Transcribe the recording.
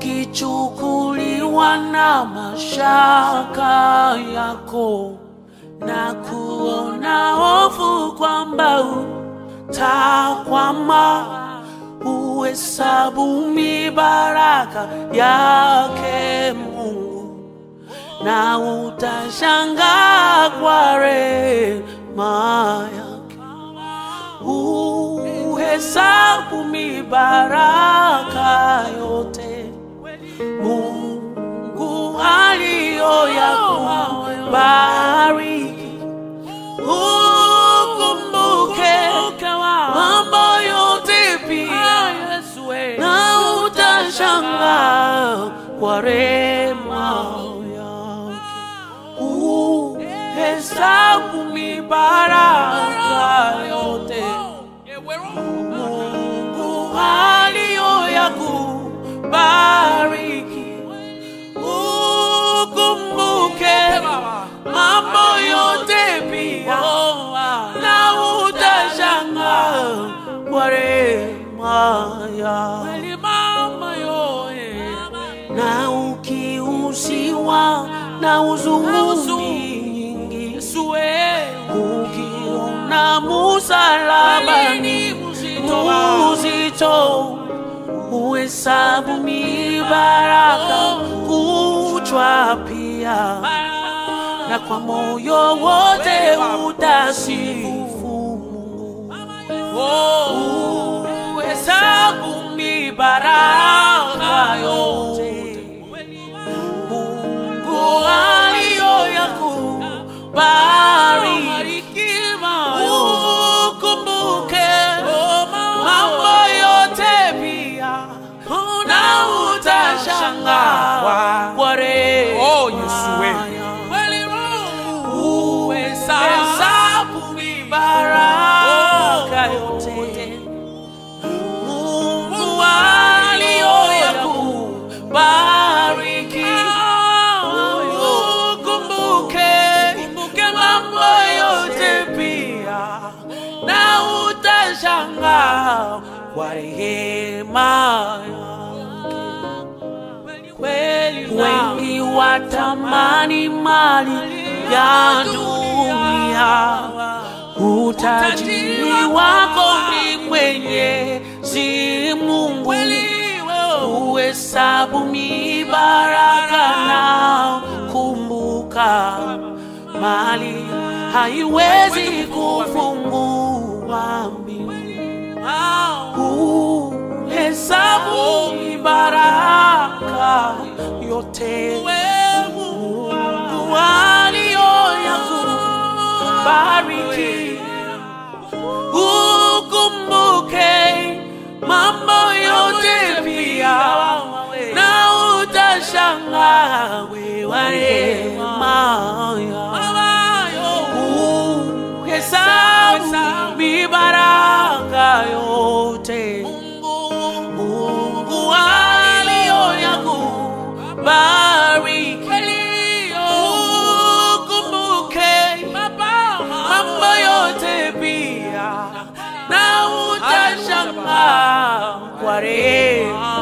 ukichukuliwa na mashaka yako na kuona hofu kwamba utakwama, uhesabu mibaraka yake Mungu na utashangaa kwa rehema yake. Uhesabu mibaraka yote Mungu aliyoyakubariki. Ukumbuke mambo yote pia na utashangaa kwa rehema yake. Uhesabu mibaraka yote Mungu aliyoyakubariki. Ukumbuke mambo yote pia na utashangaa kwa rehema yake. Na ukiuziwa na huzuni nyingi, ukiona msalabani mzito, uhesabu mibaraka kuchwa pia, na kwa moyo wote utasifu Mungu. Uhesabu mibaraka yote Mungu aliyoyakubariki. Ukumbuke mambo yote pia na utashangaa kwa rehema yake. Uhesabu mibaraka yote Mungu aliyoyakubariki. Ukumbuke mambo yote pia na utashangaa kwa rehema yake. Wengi watamani mali ya dunia, utajiri wako ni Mwenyezi Mungu. Uhesabu mibaraka na kumbuka, mali haiwezi kufungua mbingu. Uhesabu mibaraka yote Mungu aliyoyakubariki. Ukumbuke mambo yote pia na utashangaa kwa rehema yake. Uhesabu mibaraka yote Mungu aliyoyakubariki. Ukumbuke mambo yote pia na utashangaa kwa rehema